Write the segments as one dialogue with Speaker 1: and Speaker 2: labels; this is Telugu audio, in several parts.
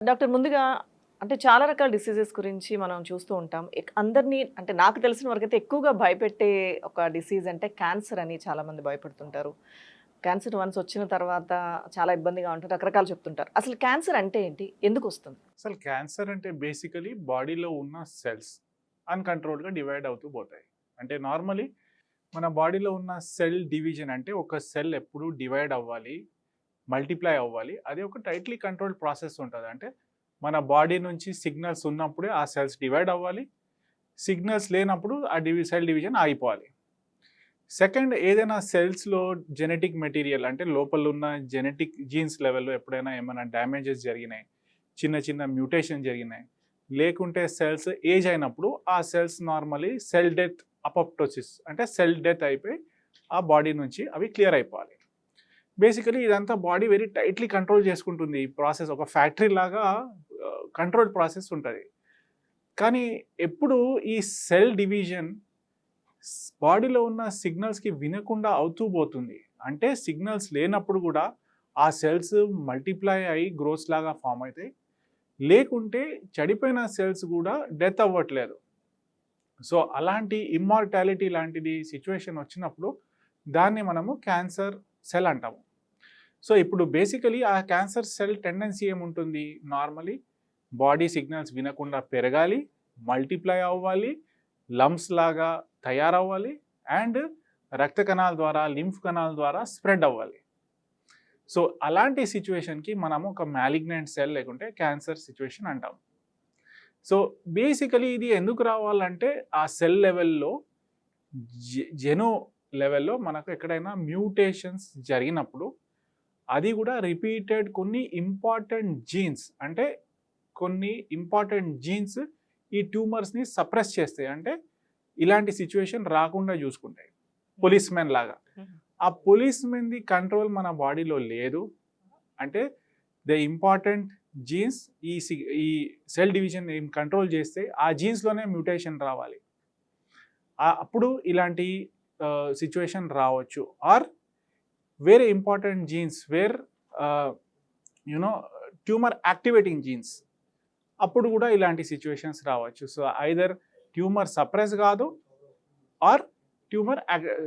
Speaker 1: డాక్టర్ ముందుగా అంటే చాలా రకాల డిసీజెస్ గురించి మనం చూస్తూ ఉంటాం. అందరినీ అంటే నాకు తెలిసిన వరకైతే ఎక్కువగా భయపెట్టే ఒక డిసీజ్ అంటే క్యాన్సర్ అని చాలామంది భయపడుతుంటారు. క్యాన్సర్ వన్స్ వచ్చిన తర్వాత చాలా ఇబ్బందిగా ఉంటుంది. రకరకాలు చెప్తుంటారు. అసలు క్యాన్సర్ అంటే ఏంటి? ఎందుకొస్తుంది?
Speaker 2: అసలు క్యాన్సర్ అంటే బేసికలీ బాడీలో ఉన్న సెల్స్ అన్‌కంట్రోల్డ్‌గా డివైడ్ అవుతూ పోతాయి. అంటే నార్మల్లీ మన బాడీలో ఉన్న సెల్ డివిజన్ అంటే ఒక సెల్ ఎప్పుడు డివైడ్ అవ్వాలి, మల్టిప్లై అవ్వాలి. అది ఒక టైట్‌లీ కంట్రోల్డ్ ప్రాసెస్ ఉంటది. అంటే మన బాడీ నుంచి సిగ్నల్స్ ఉన్నప్పుడే ఆ సెల్స్ డివైడ్ అవ్వాలి. సిగ్నల్స్ లేనప్పుడు ఆ సెల్ డివిజన్ ఆగిపోవాలి. సెకండ్, ఏదైనా సెల్స్‌లో జెనెటిక్ మెటీరియల్ అంటే లోపల ఉన్న జెనెటిక్ జీన్స్ లెవెల్‌లో ఎప్పుడైనా ఏమైనా డ్యామేజెస్ జరిగినాయి, చిన్న చిన్న మ్యూటేషన్ జరిగినాయి, లేకుంటే సెల్స్ ఏజ్ అయినప్పుడు ఆ cells normally cell death apoptosis అంటే సెల్ డెత్ అయిపోయి ఆ బాడీ నుంచి అవి క్లియర్ అయిపోవాలి. బేసికలీ ఇదంతా బాడీ వెరీ టైట్‌లీ కంట్రోల్ చేసుకుంటుంది. ఈ ప్రాసెస్ ఒక ఫ్యాక్టరీ లాగా కంట్రోల్డ్ ప్రాసెస్ ఉంటది. కానీ ఎప్పుడు ఈ సెల్ డివిజన్ బాడీలో ఉన్న సిగ్నల్స్‌కి వినకుండా అవుతూ పోతుంది. అంటే సిగ్నల్స్ లేనప్పుడు కూడా ఆ సెల్స్ మల్టిప్లై అయ్యి గ్రోత్స్ లాగా ఫార్మ్ అయితాయి. లేకుంటే చెడిపోయిన సెల్స్ కూడా డెత్ అవ్వట్లేదు. సో, అలాంటి ఇమ్మార్టాలిటీ లాంటిది సిట్యుయేషన్ వచ్చినప్పుడు దాన్ని మనము క్యాన్సర్ సెల్ అంటాము. సో, ఇప్పుడు బేసికలీ ఆ క్యాన్సర్ సెల్ టెండెన్సీ ఏముంటుంది? నార్మల్లీ బాడీ సిగ్నల్స్ వినకుండా పెరగాలి, మల్టిప్లై అవ్వాలి, లంప్స్ లాగా తయారవ్వాలి అండ్ రక్త కణాల ద్వారా, లింఫ్ కణాల ద్వారా స్ప్రెడ్ అవ్వాలి. సో, అలాంటి సిట్యుయేషన్‌కి మనము ఒక మాలిగ్నెంట్ సెల్ లేకుంటే క్యాన్సర్ సిట్యుయేషన్ అంటాం. సో, బేసికలీ ఇది ఎందుకు రావాలంటే ఆ సెల్ లెవెల్‌లో జెనో లెవెల్‌లో మనకు ఎక్కడైనా మ్యూటేషన్స్ జరిగినప్పుడు అది కూడా రిపీటెడ్ కొన్ని ఇంపార్టెంట్ జీన్స్ అంటే కొన్ని ఇంపార్టెంట్ జీన్స్ ఈ ట్యూమర్స్‌ని సప్రెస్ చేస్తాయి. అంటే ఇలాంటి సిట్యుయేషన్ రాకుండా చూసుకుంటాయి. పోలీస్‌మెన్ లాగా. ఆ పోలీస్‌మెన్‌ది కంట్రోల్ మన బాడీలో లేదు. అంటే ద ఇంపార్టెంట్ జీన్స్ ఈ సెల్ డివిజన్ ఏం కంట్రోల్ చేస్తే ఆ జీన్స్‌లోనే మ్యూటేషన్ రావాలి. అప్పుడు ఇలాంటి సిట్యుయేషన్ రావచ్చు. ఆర్ వేరే important jeans where you know tumour activating jeans అప్పుడు కూడా ఇలాంటి సిట్యుయేషన్స్ రావచ్చు. సో, ఐదర్ ట్యూమర్ సప్రెస్ కాదు ఆర్ ట్యూమర్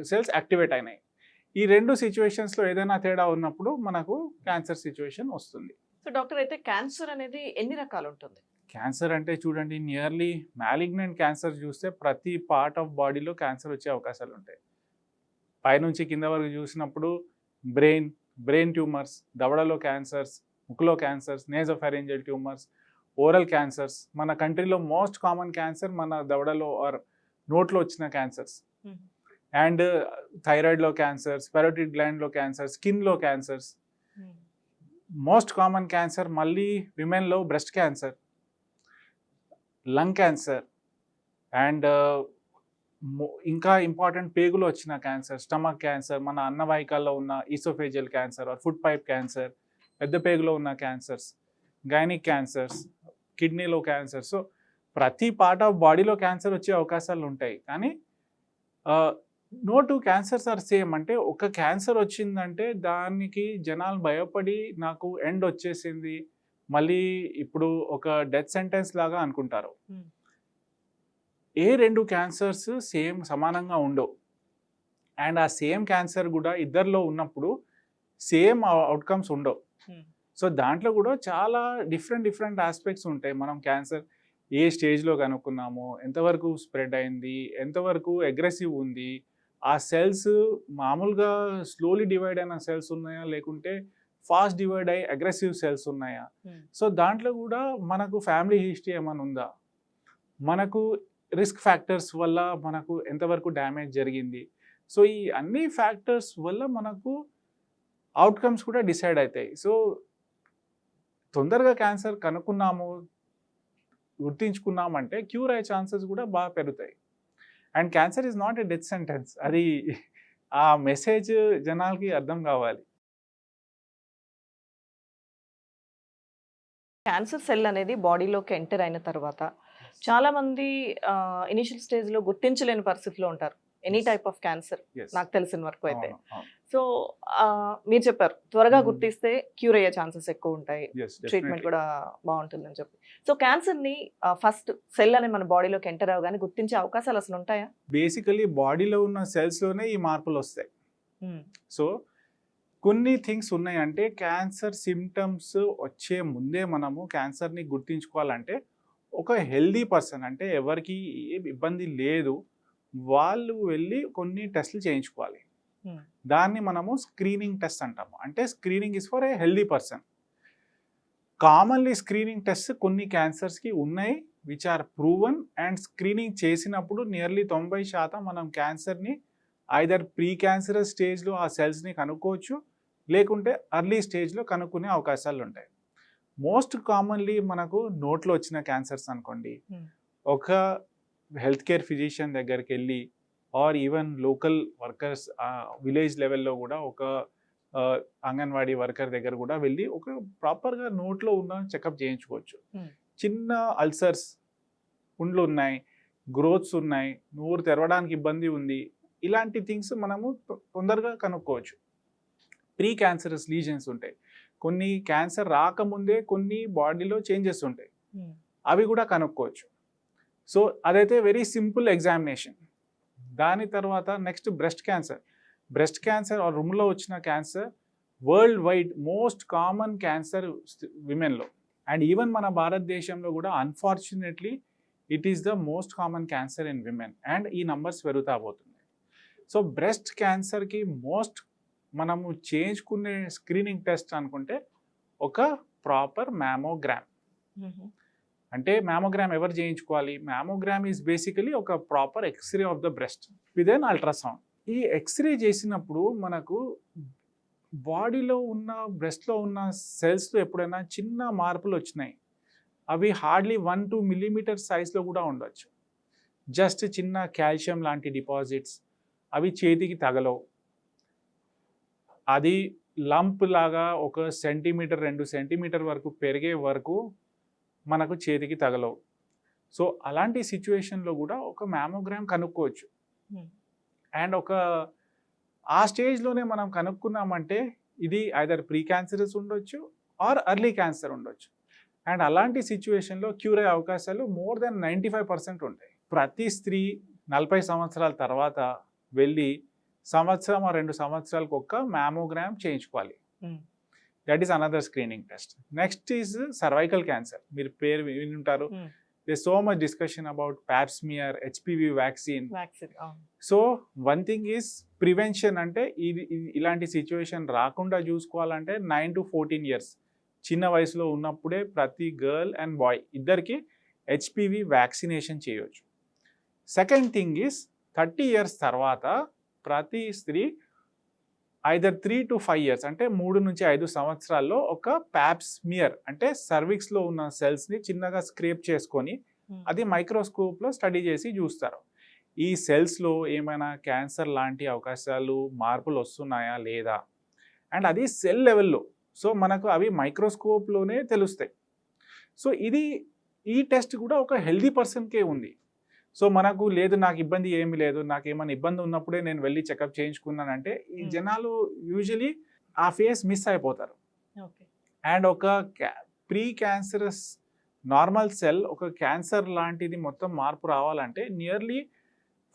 Speaker 2: సెల్స్ యాక్టివేట్ అయినాయి. ఈ 2 సిట్యుయేషన్స్‌లో ఏదైనా తేడా ఉన్నప్పుడు మనకు క్యాన్సర్ సిట్యుయేషన్ వస్తుంది.
Speaker 1: సో డాక్టర్ అయితే క్యాన్సర్ అనేది ఎన్ని రకాలు ఉంటుంది?
Speaker 2: క్యాన్సర్ అంటే చూడండి, నియర్లీ మాలిగ్నెంట్ క్యాన్సర్ చూస్తే ప్రతి పార్ట్ ఆఫ్ బాడీలో క్యాన్సర్ వచ్చే అవకాశాలు ఉంటాయి. పైనుంచి కింద వరకు చూసినప్పుడు బ్రెయిన్ ట్యూమర్స్, దవడలో క్యాన్సర్స్, ముక్కులో క్యాన్సర్స్, నేజోఫారింజియల్ ట్యూమర్స్, ఓరల్ క్యాన్సర్స్. మన కంట్రీలో మోస్ట్ కామన్ క్యాన్సర్ మన దవడలో ఆర్ నోట్లో వచ్చిన క్యాన్సర్స్. అండ్ థైరాయిడ్‌లో క్యాన్సర్స్, పారోటిడ్ గ్లాండ్‌లో క్యాన్సర్, స్కిన్‌లో క్యాన్సర్స్. మోస్ట్ కామన్ క్యాన్సర్ మళ్ళీ విమెన్‌లో breast cancer, lung cancer and ఇంకా ఇంపార్టెంట్ పేగులో వచ్చిన క్యాన్సర్, స్టమక్ క్యాన్సర్, మన అన్నవాహికల్లో ఉన్న oesophageal cancer or food pipe cancer, పెద్ద పేగులో ఉన్న క్యాన్సర్స్, గైనిక్ క్యాన్సర్స్, కిడ్నీలో క్యాన్సర్. సో, ప్రతి పార్ట్ ఆఫ్ బాడీలో క్యాన్సర్ వచ్చే అవకాశాలు ఉంటాయి. కానీ no two cancers are same. అంటే ఒక క్యాన్సర్ వచ్చిందంటే దానికి జనాలు భయపడి నాకు ఎండ్ వచ్చేసింది, మళ్ళీ ఇప్పుడు ఒక డెత్ సెంటెన్స్ లాగా అనుకుంటారు. ఏ 2 క్యాన్సర్స్ సేమ్ సమానంగా ఉండవు. అండ్ ఆ సేమ్ క్యాన్సర్ కూడా ఇద్దరిలో ఉన్నప్పుడు సేమ్ అవుట్‌కమ్స్ ఉండవు. సో, దాంట్లో కూడా చాలా డిఫరెంట్ ఆస్పెక్ట్స్ ఉంటాయి. మనం క్యాన్సర్ ఏ స్టేజ్‌లో కనుక్కున్నాము, ఎంతవరకు స్ప్రెడ్ అయింది, ఎంతవరకు అగ్రెసివ్ ఉంది, ఆ సెల్స్ మామూలుగా స్లోలీ డివైడ్ అయిన సెల్స్ ఉన్నాయా, లేకుంటే ఫాస్ట్ డివైడ్ అయ్యి అగ్రెసివ్ సెల్స్ ఉన్నాయా. సో, దాంట్లో కూడా మనకు ఫ్యామిలీ హిస్టరీ ఏమైనా ఉందా, మనకు రిస్క్ ఫ్యాక్టర్స్ వల్ల మనకు ఎంతవరకు డ్యామేజ్ జరిగింది. సో, ఈ అన్ని ఫ్యాక్టర్స్ వల్ల మనకు అవుట్‌కమ్స్ కూడా డిసైడ్ అవుతాయి. సో, తొందరగా క్యాన్సర్ కనుక్కున్నాము, గుర్తించుకున్నామంటే క్యూర్ అయ్యే ఛాన్సెస్ కూడా బాగా పెరుగుతాయి. And cancer is not a death sentence. అది ఆ మెసేజ్ జనాలకి అర్థం కావాలి.
Speaker 1: క్యాన్సర్ సెల్ అనేది బాడీలోకి ఎంటర్ అయిన తర్వాత చాలామంది ఇనిషియల్ స్టేజ్‌లో గుర్తించలేని పరిస్థితిలో ఉంటారు. Any
Speaker 2: Yes.
Speaker 1: Type of cancer
Speaker 2: Yes.
Speaker 1: నాకు తెలిసిన వరకు అయితే.
Speaker 2: అవును, అవును.
Speaker 1: సో మీరు చెప్పారు త్వరగా
Speaker 2: Hmm.
Speaker 1: గుర్తిస్తే క్యూర్ అయ్యే ఛాన్సెస్ ఎక్కువ ఉంటాయి,
Speaker 2: Yes,
Speaker 1: ట్రీట్మెంట్
Speaker 2: definitely.
Speaker 1: కూడా బాగుంటుందని చెప్పి. సో క్యాన్సర్ని ఫస్ట్ సెల్ అని మన బాడీలోకి ఎంటర్ అవగానే గుర్తించే అవకాశాలు అసలు ఉంటాయా?
Speaker 2: బేసికలీ బాడీలో ఉన్న సెల్స్లోనే ఈ మార్పులు వస్తాయి.
Speaker 1: Hmm.
Speaker 2: సో కొన్ని థింగ్స్ ఉన్నాయి, అంటే క్యాన్సర్ సిమ్టమ్స్ వచ్చే ముందే మనము క్యాన్సర్ని గుర్తించుకోవాలంటే ఒక హెల్దీ పర్సన్, అంటే ఎవరికి ఏ ఇబ్బంది లేదు, వాళ్ళు వెళ్ళి కొన్ని టెస్ట్లు చేయించుకోవాలి.
Speaker 1: Hmm.
Speaker 2: దాన్ని మనము స్క్రీనింగ్ టెస్ట్ అంటాము. అంటే screening is for a healthy person. Commonly screening test కొన్ని క్యాన్సర్స్కి ఉన్నాయి which are proven, and screening చేసినప్పుడు నియర్లీ 90% మనం క్యాన్సర్ని ఐదర్ ప్రీ క్యాన్సరస్ స్టేజ్లో ఆ సెల్స్ని కనుక్కోవచ్చు, లేకుంటే అర్లీ స్టేజ్లో కనుక్కునే అవకాశాలు ఉంటాయి. మోస్ట్ కామన్లీ మనకు నోట్లో వచ్చిన క్యాన్సర్స్ అనుకోండి,
Speaker 1: Hmm.
Speaker 2: ఒక హెల్త్ కేర్ ఫిజిషియన్ దగ్గరికి వెళ్ళి or even local workers village లెవెల్లో కూడా ఒక అంగన్వాడీ వర్కర్ దగ్గర కూడా వెళ్ళి ఒక ప్రాపర్గా నోట్లో ఉన్న చెకప్ చేయించుకోవచ్చు.
Speaker 1: Hmm.
Speaker 2: చిన్న అల్సర్స్, పుండ్లు ఉన్నాయి, గ్రోత్స్ ఉన్నాయి, నోరు తెరవడానికి ఇబ్బంది ఉంది, ఇలాంటి థింగ్స్ మనము తొందరగా కనుక్కోవచ్చు. ప్రీ క్యాన్సరస్ లీజన్స్ ఉంటాయి, కొన్ని క్యాన్సర్ రాకముందే కొన్ని బాడీలో చేంజెస్ ఉంటాయి,
Speaker 1: Hmm.
Speaker 2: అవి కూడా కనుక్కోవచ్చు. సో అదైతే వెరీ సింపుల్ ఎగ్జామినేషన్. దాని తర్వాత నెక్స్ట్ బ్రెస్ట్ క్యాన్సర్ ఆ రూమ్లో వచ్చిన cancer world wide most common cancer విమెన్లో, అండ్ ఈవెన్ మన భారతదేశంలో కూడా unfortunately it is the most common cancer in women, and ఈ నంబర్స్ పెరుగుతా పోతుంది. సో బ్రెస్ట్ క్యాన్సర్కి మోస్ట్ మనము చేయించుకునే స్క్రీనింగ్ టెస్ట్ అనుకుంటే ఒక ప్రాపర్ మ్యామోగ్రామ్.
Speaker 1: Mhm.
Speaker 2: అంటే మ్యామోగ్రామ్ ఎవరు చేయించుకోవాలి? మ్యామోగ్రామ్ ఈజ్ బేసికలీ ఒక proper x-ray of the breast with an ultrasound. ఈ ఎక్స్రే చేసినప్పుడు మనకు బాడీలో ఉన్న బ్రెస్ట్లో ఉన్న సెల్స్లో ఎప్పుడైనా చిన్న మార్పులు వచ్చినాయి, అవి హార్డ్లీ 1-2 millimeter సైజ్లో కూడా ఉండొచ్చు. జస్ట్ చిన్న కాల్షియం లాంటి డిపాజిట్స్, అవి చేతికి తగలవు. అది లంప్ లాగా 1 సెంటీమీటర్ 2 సెంటీమీటర్ వరకు పెరిగే వరకు మనకు చేతికి తగలవు. సో అలాంటి సిచ్యువేషన్లో కూడా ఒక మ్యామోగ్రామ్ కనుక్కోవచ్చు.
Speaker 1: Hmm.
Speaker 2: అండ్ ఆ స్టేజ్లోనే మనం కనుక్కున్నామంటే ఇది ఐదర్ ప్రీ క్యాన్సరస్ ఉండొచ్చు ఆర్ అర్లీ క్యాన్సర్ ఉండొచ్చు. అండ్ అలాంటి సిచ్యువేషన్లో క్యూర్ అయ్యే అవకాశాలు మోర్ దెన్ 95% ఉంటాయి. ప్రతి స్త్రీ 40 సంవత్సరాల తర్వాత వెళ్ళి 1-2 సంవత్సరాలకు ఒక మ్యామోగ్రామ్ చేయించుకోవాలి.
Speaker 1: Hmm.
Speaker 2: That is another screening test. Next is cervical cancer. మీరు పేరు విని ఉంటారు.
Speaker 1: Hmm.
Speaker 2: There's so much discussion about pap smear, HPV vaccine.
Speaker 1: Vaccine.
Speaker 2: So one thing is prevention. అంటే ఇలాంటి సిచ్యువేషన్ రాకుండా చూసుకోవాలంటే 9 to 14 years చిన్న వయసులో ఉన్నప్పుడే ప్రతి గర్ల్ అండ్ బాయ్ ఇద్దరికి హెచ్పివి వ్యాక్సినేషన్ చేయవచ్చు. సెకండ్ థింగ్ ఈజ్ 30 years తర్వాత ప్రతి స్త్రీ ఐదర్ 3 to 5 years అంటే 3 నుంచి 5 సంవత్సరాల్లో ఒక ప్యాప్ స్మియర్ అంటే సర్విక్స్లో ఉన్న సెల్స్ని చిన్నగా స్క్రేప్ చేసుకొని అది మైక్రోస్కోప్లో స్టడీ చేసి చూస్తారు. ఈ సెల్స్లో ఏమైనా క్యాన్సర్ లాంటి అవకాశాలు మార్పులు వస్తున్నాయా లేదా, అండ్ అది సెల్ లెవెల్లో. సో మనకు అవి మైక్రోస్కోప్లోనే తెలుస్తాయి. సో ఈ టెస్ట్ కూడా ఒక హెల్దీ పర్సన్కే ఉంది. సో మనకు లేదు, నాకు ఇబ్బంది ఏమీ లేదు, నాకు ఏమైనా ఇబ్బంది ఉన్నప్పుడే నేను వెళ్ళి చెకప్ చేయించుకున్నానంటే ఈ జనాలు యూజువలీ ఆ ఫేస్ మిస్ అయిపోతారు. అండ్ ఒక ప్రీ క్యాన్సరస్ నార్మల్ సెల్ ఒక క్యాన్సర్ లాంటిది మొత్తం మార్పు రావాలంటే నియర్లీ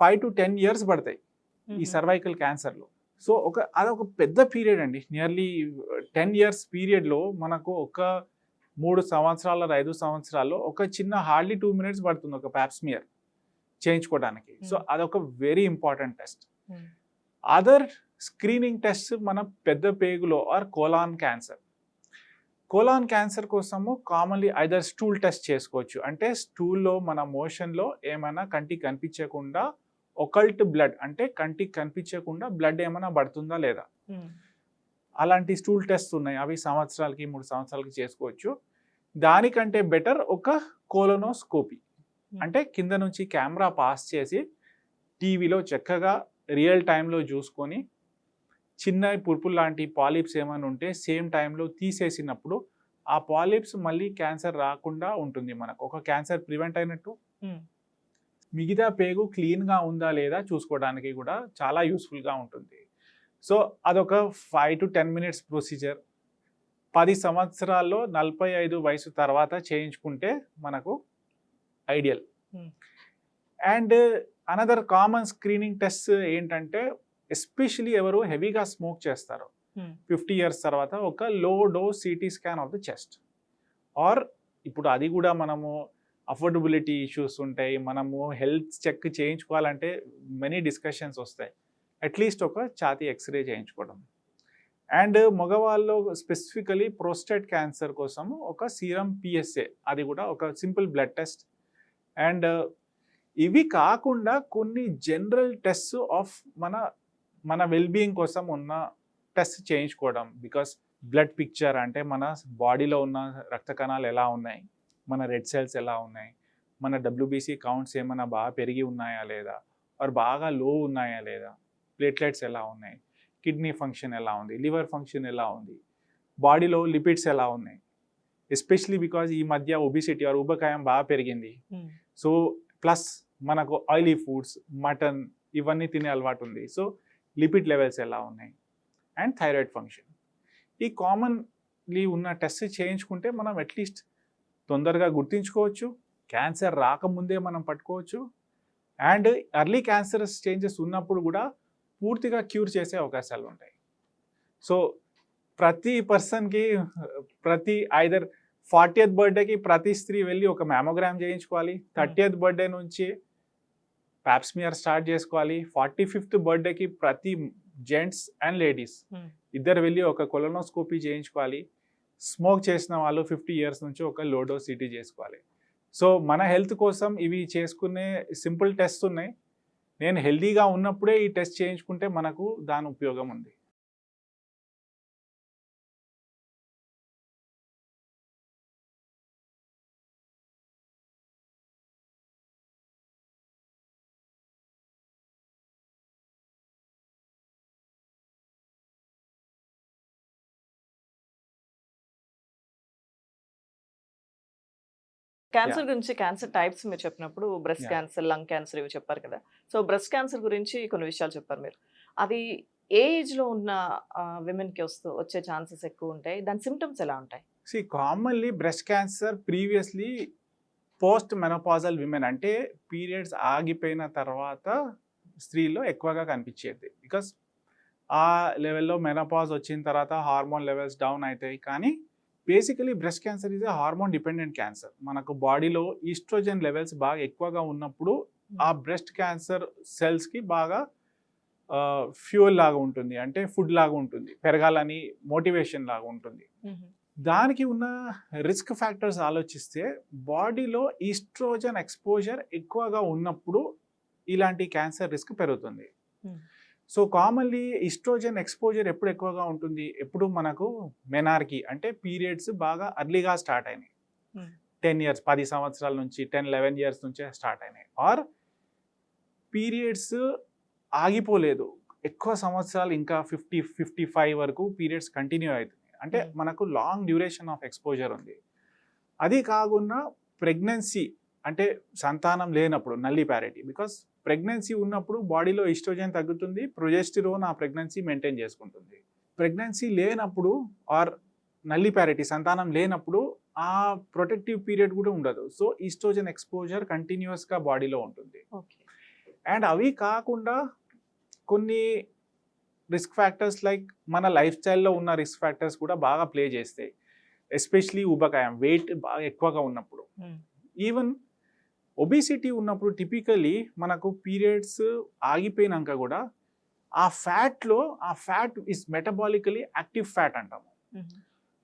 Speaker 2: 5 to 10 years పడతాయి ఈ సర్వైకల్ క్యాన్సర్లో. సో అదొక పెద్ద పీరియడ్ అండి. నియర్లీ 10 years పీరియడ్లో మనకు ఒక 3 సంవత్సరాల 5 సంవత్సరాల్లో ఒక చిన్న హార్డ్లీ 2 minutes పడుతుంది ఒక ప్యాప్ స్మియర్ చేయించుకోవడానికి. సో అదొక very important test. Other screening test మన పెద్ద పేగులో or colon cancer. Colon cancer కోసము కామన్లీ ఐదర్ స్టూల్ టెస్ట్ చేసుకోవచ్చు. అంటే స్టూల్లో మన మోషన్లో ఏమైనా కంటికి కనిపించకుండా ఒకల్ట్ బ్లడ్ అంటే కంటికి కనిపించకుండా బ్లడ్ ఏమైనా పడుతుందా లేదా, అలాంటి స్టూల్ టెస్ట్ ఉన్నాయి. అవి 2 సంవత్సరాలకి 3 సంవత్సరాలకి చేసుకోవచ్చు. దానికంటే బెటర్ ఒక కోలోనోస్కోపీ అంటే కింద నుంచి కెమెరా పాస్ చేసి టీవీలో చక్కగా రియల్ టైంలో చూసుకొని చిన్న పురుపులు లాంటి పాలిప్స్ ఏమైనా ఉంటే సేమ్ టైంలో తీసేసినప్పుడు ఆ పాలిప్స్ మళ్ళీ క్యాన్సర్ రాకుండా ఉంటుంది. మనకు ఒక క్యాన్సర్ ప్రివెంట్ అయినట్టు. మిగతా పేగు క్లీన్గా ఉందా లేదా చూసుకోవడానికి కూడా చాలా యూస్ఫుల్గా ఉంటుంది. సో అదొక 5 to 10 minutes ప్రొసీజర్. 10 సంవత్సరాల్లో 45 వయసు తర్వాత చేయించుకుంటే మనకు ideal. And another common screening test ఏంటంటే, ఎస్పెషలీ ఎవరు హెవీగా స్మోక్ చేస్తారో 50 years తర్వాత ఒక low dose CT scan of the chest. Or ఇప్పుడు అది కూడా మనము అఫోర్డబిలిటీ ఇష్యూస్ ఉంటాయి, మనము హెల్త్ చెక్ చేయించుకోవాలంటే మెనీ డిస్కషన్స్ వస్తాయి. అట్లీస్ట్ ఒక ఛాతీ ఎక్స్రే చేయించుకోవడం. అండ్ మగవాళ్ళు స్పెసిఫికలీ ప్రోస్టేట్ క్యాన్సర్ కోసం ఒక సీరం పిఎస్ఏ, అది కూడా ఒక సింపుల్ బ్లడ్ టెస్ట్. అండ్ ఇవి కాకుండా కొన్ని జనరల్ టెస్ట్ ఆఫ్ మన వెల్బీయింగ్ కోసం ఉన్న టెస్ట్ చేయించుకోవడం. బికాస్ బ్లడ్ పిక్చర్ అంటే మన బాడీలో ఉన్న రక్త కణాలు ఎలా ఉన్నాయి, మన రెడ్ సెల్స్ ఎలా ఉన్నాయి, మన డబ్ల్యూబీసీ కౌంట్స్ ఏమైనా బాగా పెరిగి ఉన్నాయా లేదా, ఆర్ బాగా లో ఉన్నాయా లేదా, ప్లేట్లెట్స్ ఎలా ఉన్నాయి, కిడ్నీ ఫంక్షన్ ఎలా ఉంది, లివర్ ఫంక్షన్ ఎలా ఉంది, బాడీలో లిపిడ్స్ ఎలా ఉన్నాయి. ఎస్పెషలీ బికాజ్ ఈ మధ్య ఒబిసిటీ ఆర్ ఊబకాయం బాగా పెరిగింది. సో ప్లస్ మనకు ఆయిలీ ఫుడ్స్, మటన్ ఇవన్నీ తినే అలవాటు ఉంది. సో లిపిడ్ లెవెల్స్ ఎలా ఉన్నాయి, అండ్ థైరాయిడ్ ఫంక్షన్. ఈ కామన్లీ ఉన్న టెస్ట్ చేయించుకుంటే మనం అట్లీస్ట్ తొందరగా గుర్తించుకోవచ్చు, క్యాన్సర్ రాకముందే మనం పట్టుకోవచ్చు. అండ్ ఎర్లీ క్యాన్సర్ చేంజెస్ ఉన్నప్పుడు కూడా పూర్తిగా క్యూర్ చేసే అవకాశాలు ఉంటాయి. సో ప్రతి పర్సన్కి ఐదర్ 40th బర్త్డేకి ప్రతి స్త్రీ వెళ్ళి ఒక మ్యామోగ్రామ్ చేయించుకోవాలి, 30th బర్త్డే నుంచి ప్యాప్స్మియర్ స్టార్ట్ చేసుకోవాలి, 45th బర్త్డేకి ప్రతి జెంట్స్ అండ్ లేడీస్ ఇద్దరు వెళ్ళి ఒక కొలనోస్కోపీ చేయించుకోవాలి. స్మోక్ చేసిన వాళ్ళు 50 years నుంచి ఒక లోడో సిటీ చేసుకోవాలి. సో మన హెల్త్ కోసం ఇవి చేసుకునే సింపుల్ టెస్ట్ ఉన్నాయి. నేను హెల్తీగా ఉన్నప్పుడే ఈ టెస్ట్ చేయించుకుంటే మనకు దాని ఉపయోగం ఉంది.
Speaker 1: క్యాన్సర్ గురించి, క్యాన్సర్ టైప్స్ మీరు చెప్పినప్పుడు బ్రెస్ట్ క్యాన్సర్, లంగ్ క్యాన్సర్ ఇవి చెప్పారు కదా. సో బ్రెస్ట్ క్యాన్సర్ గురించి కొన్ని విషయాలు చెప్పారు మీరు. అది ఏ ఏజ్లో ఉన్న విమెన్కి వచ్చే ఛాన్సెస్ ఎక్కువ ఉంటాయి, దాని సిమ్టమ్స్ ఎలా ఉంటాయి?
Speaker 2: Commonly breast cancer previously post menopausal women, అంటే పీరియడ్స్ ఆగిపోయిన తర్వాత స్త్రీలో ఎక్కువగా కనిపించేది. బికాస్ ఆ లెవెల్లో మెనోపాజ్ వచ్చిన తర్వాత హార్మోన్ లెవెల్స్ డౌన్ అవుతాయి. కానీ basically breast cancer is a hormone dependent cancer. మనకు బాడీలో ఈస్ట్రోజన్ లెవెల్స్ బాగా ఎక్కువగా ఉన్నప్పుడు ఆ బ్రెస్ట్ క్యాన్సర్ సెల్స్కి బాగా ఫ్యూయల్ లాగా ఉంటుంది, అంటే ఫుడ్ లాగా ఉంటుంది, పెరగాలని మోటివేషన్ లాగా ఉంటుంది. దానికి ఉన్న రిస్క్ ఫ్యాక్టర్స్ ఆలోచిస్తే బాడీలో ఈస్ట్రోజన్ ఎక్స్పోజర్ ఎక్కువగా ఉన్నప్పుడు ఇలాంటి క్యాన్సర్ రిస్క్ పెరుగుతుంది. సో కామన్లీ ఈస్ట్రోజన్ ఎక్స్పోజర్ ఎప్పుడు ఎక్కువగా ఉంటుంది, ఎప్పుడు మనకు మెనార్కీ అంటే పీరియడ్స్ బాగా అర్లీగా స్టార్ట్ అయినాయి, 10 years 10 సంవత్సరాల నుంచి 10-11 years నుంచే స్టార్ట్ అయినాయి. ఆర్ పీరియడ్స్ ఆగిపోలేదు, ఎక్కువ సంవత్సరాలు ఇంకా 50-55 వరకు పీరియడ్స్ కంటిన్యూ అవుతుంది, అంటే మనకు లాంగ్ డ్యూరేషన్ ఆఫ్ ఎక్స్పోజర్ ఉంది. అది కాకుండా ప్రెగ్నెన్సీ అంటే సంతానం లేనప్పుడు నల్లి ప్యారిటీ, బికాస్ ప్రెగ్నెన్సీ ఉన్నప్పుడు బాడీలో ఈస్ట్రోజన్ తగ్గుతుంది, ప్రొజెస్టిరోన్ ఆ ప్రెగ్నెన్సీ మెయింటైన్ చేసుకుంటుంది. ప్రెగ్నెన్సీ లేనప్పుడు ఆర్ నల్లి ప్యారిటీ సంతానం లేనప్పుడు ఆ ప్రొటెక్టివ్ పీరియడ్ కూడా ఉండదు. సో ఈస్ట్రోజన్ ఎక్స్పోజర్ కంటిన్యూస్గా బాడీలో ఉంటుంది. అండ్ అవి కాకుండా కొన్ని రిస్క్ ఫ్యాక్టర్స్ లైక్ మన లైఫ్ స్టైల్లో ఉన్న రిస్క్ ఫ్యాక్టర్స్ కూడా బాగా ప్లే చేస్తాయి. ఎస్పెషలీ ఊబకాయం, వెయిట్ బాగా ఎక్కువగా ఉన్నప్పుడు, ఈవెన్ ఒబిసిటీ ఉన్నప్పుడు టిపికలీ మనకు పీరియడ్స్ ఆగిపోయినాక కూడా ఆ ఫ్యాట్ ఇస్ మెటబాలికలీ యాక్టివ్ ఫ్యాట్ అంటాము.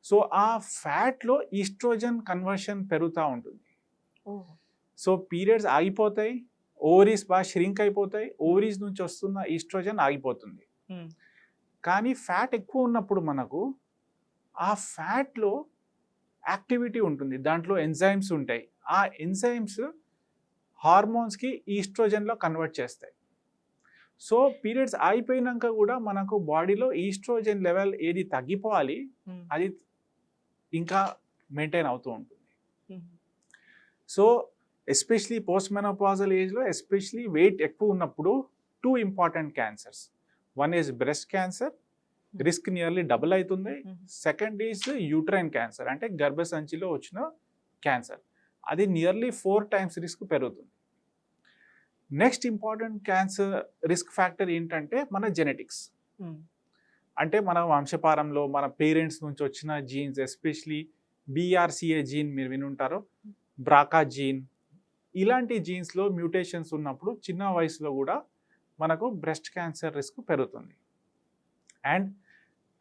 Speaker 2: సో ఆ ఫ్యాట్లో ఈస్ట్రోజన్ కన్వర్షన్ పెరుగుతూ ఉంటుంది. సో పీరియడ్స్ ఆగిపోతాయి, ఓవరీస్ బాగా ష్రింక్ అయిపోతాయి, ఓవరీస్ నుంచి వస్తున్న ఈస్ట్రోజన్ ఆగిపోతుంది. కానీ ఫ్యాట్ ఎక్కువ ఉన్నప్పుడు మనకు ఆ ఫ్యాట్లో యాక్టివిటీ ఉంటుంది, దాంట్లో ఎంజైమ్స్ ఉంటాయి. ఆ ఎంజైమ్స్ హార్మోన్స్కి ఈస్ట్రోజన్లో కన్వర్ట్ చేస్తాయి. సో పీరియడ్స్ అయిపోయినాక కూడా మనకు బాడీలో ఈస్ట్రోజన్ లెవెల్ ఏది తగ్గిపోవాలి అది ఇంకా మెయింటైన్ అవుతూ ఉంటుంది. సో ఎస్పెషలీ పోస్ట్ మెనోపాజల్ ఏజ్లో ఎస్పెషలీ వెయిట్ ఎక్కువ ఉన్నప్పుడు 2 important cancers. One is breast cancer, risk nearly double అవుతుంది. సెకండ్ ఈజ్ యూట్రైన్ క్యాన్సర్, అంటే గర్భసంచిలో వచ్చిన క్యాన్సర్. అది నియర్లీ 4 times రిస్క్ పెరుగుతుంది. Next important cancer risk factor ఏంటంటే మన జెనెటిక్స్. అంటే మన వంశపారంలో మన పేరెంట్స్ నుంచి వచ్చిన జీన్స్, ఎస్పెషలీ BRCA జీన్ మీరు వినుంటారు, బ్రాకా జీన్, ఇలాంటి జీన్స్లో మ్యూటేషన్స్ ఉన్నప్పుడు చిన్న వయసులో కూడా మనకు బ్రెస్ట్ క్యాన్సర్ రిస్క్ పెరుగుతుంది. అండ్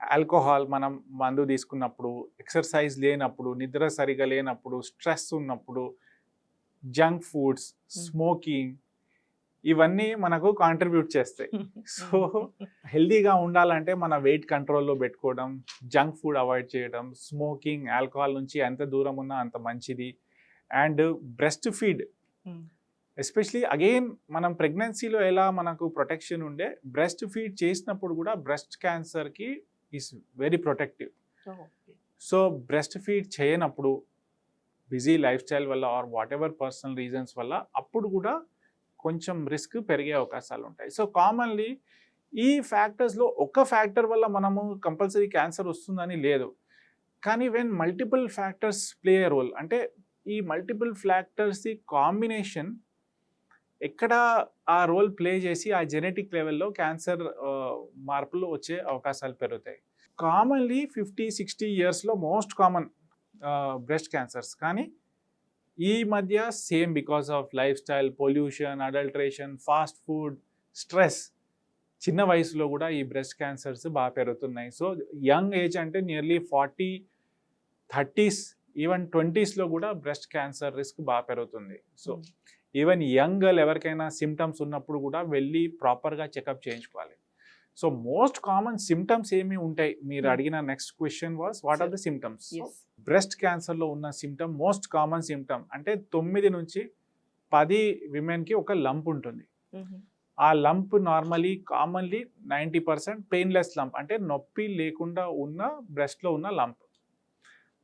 Speaker 2: ఆల్కహాల్ మనం మందు తీసుకున్నప్పుడు, ఎక్సర్సైజ్ లేనప్పుడు, నిద్ర సరిగా లేనప్పుడు, స్ట్రెస్ ఉన్నప్పుడు, జంక్ ఫుడ్స్, స్మోకింగ్, ఇవన్నీ మనకు కాంట్రిబ్యూట్ చేస్తాయి. సో హెల్దీగా ఉండాలంటే మన వెయిట్ కంట్రోల్లో పెట్టుకోవడం, జంక్ ఫుడ్ అవాయిడ్ చేయడం, స్మోకింగ్, ఆల్కహాల్ నుంచి ఎంత దూరం ఉన్నా అంత మంచిది. And breast feed, especially again మనం ప్రెగ్నెన్సీలో ఎలా మనకు ప్రొటెక్షన్ ఉండే, బ్రెస్ట్ ఫీడ్ చేసినప్పుడు కూడా బ్రెస్ట్ క్యాన్సర్కి is very protective. So breast feed చేయనప్పుడు బిజీ లైఫ్ స్టైల్ వల్ల or whatever personal reasons వల్ల అప్పుడు కూడా కొంచెం రిస్క్ పెరిగే అవకాశాలు ఉంటాయి. సో కామన్లీ ఈ ఫ్యాక్టర్స్లో ఒక ఫ్యాక్టర్ వల్ల మనము కంపల్సరీ క్యాన్సర్ వస్తుందని లేదు, కానీ when multiple factors play a role, అంటే ఈ మల్టిపుల్ ఫ్యాక్టర్స్ కాంబినేషన్ ఎక్కడ ఆ రోల్ ప్లే చేసి ఆ జెనెటిక్ లెవెల్లో క్యాన్సర్ మార్పులు వచ్చే అవకాశాలు పెరుగుతాయి. కామన్లీ 50-60 yearsలో మోస్ట్ కామన్ బ్రెస్ట్ క్యాన్సర్స్, కానీ ఈ మధ్య same because of life style, pollution, adulteration, fast food, stress, చిన్న వయసులో కూడా ఈ బ్రెస్ట్ క్యాన్సర్స్ బాగా పెరుగుతున్నాయి. సో యంగ్ ఏజ్ అంటే నియర్లీ 40, 30s, ఈవెన్ 20sలో కూడా బ్రెస్ట్ క్యాన్సర్ రిస్క్ బాగా పెరుగుతుంది. సో ఈవెన్ యంగ్ గర్ల్ ఎవరికైనా సిమ్టమ్స్ ఉన్నప్పుడు కూడా వెళ్ళి ప్రాపర్గా చెకప్ చేయించుకోవాలి. సో మోస్ట్ కామన్ సిమ్టమ్స్ ఏమి ఉంటాయి మీరు అడిగిన next question was what are the symptoms. Breast క్యాన్సర్లో ఉన్న సిమ్టమ్, మోస్ట్ కామన్ సిమ్టమ్ అంటే 9 నుంచి 10 విమెన్కి ఒక లంప్ ఉంటుంది. ఆ lump normally commonly 90% painless lump, అంటే నొప్పి లేకుండా ఉన్న బ్రెస్ట్లో ఉన్న లంప్.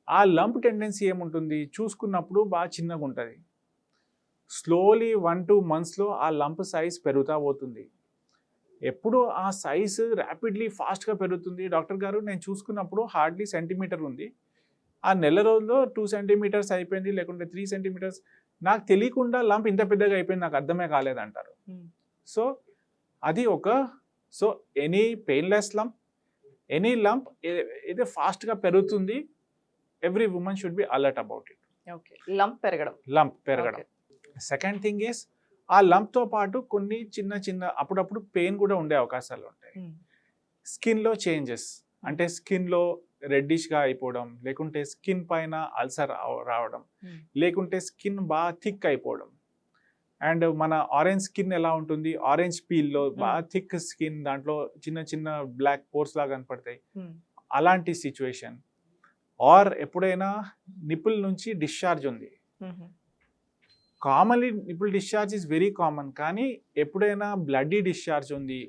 Speaker 2: ఆ లంప్ టెండెన్సీ ఏముంటుంది, చూసుకున్నప్పుడు బాగా చిన్నగా ఉంటుంది. స్లోలీ 1-2 monthsలో ఆ లంప్ సైజ్ పెరుగుతూ పోతుంది. ఎప్పుడు ఆ సైజు ర్యాపిడ్లీ ఫాస్ట్గా పెరుగుతుంది, డాక్టర్ గారు నేను చూసుకున్నప్పుడు హార్డ్లీ సెంటీమీటర్ ఉంది, ఆ నెల రోజుల్లో 2 centimeters అయిపోయింది, లేకుంటే 3 centimeters, నాకు తెలియకుండా లంప్ ఇంత పెద్దగా అయిపోయింది, నాకు అర్థమే కాలేదంటారు. సో అది so any painless lump, any lump ఏదో ఫాస్ట్గా పెరుగుతుంది, every women should be alert about it.
Speaker 1: Lump పెరగడం.
Speaker 2: సెకండ్ థింగ్ ఈస్ ఆ లంప్తో పాటు కొన్ని చిన్న అప్పుడప్పుడు పెయిన్ కూడా ఉండే అవకాశాలు ఉంటాయి. స్కిన్లో చేంజెస్, అంటే స్కిన్లో రెడ్డిష్గా అయిపోవడం, లేకుంటే స్కిన్ పైన అల్సర్ రావడం, లేకుంటే స్కిన్ బాగా థిక్ అయిపోవడం. అండ్ మన ఆరెంజ్ స్కిన్ ఎలా ఉంటుంది, ఆరెంజ్ పీల్లో బాగా థిక్ స్కిన్, దాంట్లో చిన్న బ్లాక్ పోర్స్ లాగా కనపడతాయి, అలాంటి సిచ్యువేషన్. ఆర్ ఎప్పుడైనా నిపుల్ నుంచి డిశ్చార్జ్ ఉంది, commonly nipple discharge is very common, కానీ ఎప్పుడైనా బ్లడీ డిశ్చార్జ్ ఉంది,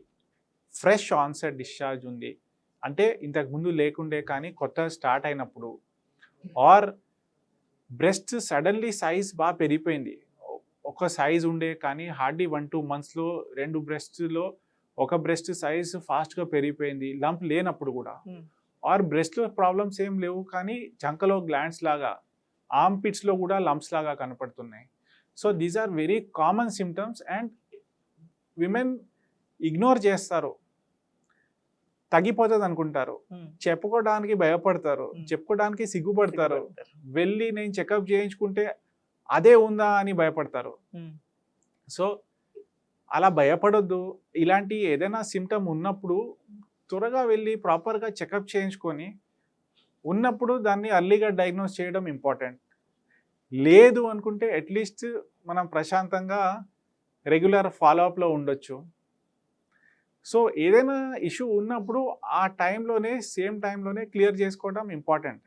Speaker 2: ఫ్రెష్ ఆన్సెట్ డిశ్చార్జ్ ఉంది, అంటే ఇంతకుముందు లేకుండే కానీ కొత్త స్టార్ట్ అయినప్పుడు, ఆర్ బ్రెస్ట్ సడన్లీ సైజ్ బాగా పెరిగిపోయింది, ఒక సైజ్ ఉండే కానీ హార్డ్లీ 1-2 monthsలో 2 బ్రెస్ట్లో ఒక బ్రెస్ట్ సైజ్ ఫాస్ట్గా పెరిగిపోయింది, లంప్ లేనప్పుడు కూడా. ఆర్ బ్రెస్ట్లో ప్రాబ్లమ్స్ ఏం లేవు కానీ చంకలో గ్లాండ్స్ లాగా, ఆర్మ్ పిట్స్లో కూడా లంప్స్ లాగా కనపడుతున్నాయి. So these are very common symptoms and women ignore చేస్తారు, తగ్గిపోతుంది అనుకుంటారు, చెప్పుకోవడానికి భయపడతారు, చెప్పుకోవడానికి సిగ్గుపడతారు, వెళ్ళి నేను చెకప్ చేయించుకుంటే అదే ఉందా అని భయపడతారు. సో అలా భయపడొద్దు. ఇలాంటి ఏదైనా సిమ్టమ్ ఉన్నప్పుడు త్వరగా వెళ్ళి ప్రాపర్గా చెకప్ చేయించుకొని ఉన్నప్పుడు దాన్ని అర్లీగా డయాగ్నోస్ చేయడం ఇంపార్టెంట్. లేదు అనుకుంటే అట్లీస్ట్ మనం ప్రశాంతంగా రెగ్యులర్ ఫాలోఅప్లో ఉండొచ్చు. సో ఏదైనా ఇష్యూ ఉన్నప్పుడు ఆ టైంలోనే, సేమ్ టైంలోనే క్లియర్ చేసుకోవడం ఇంపార్టెంట్.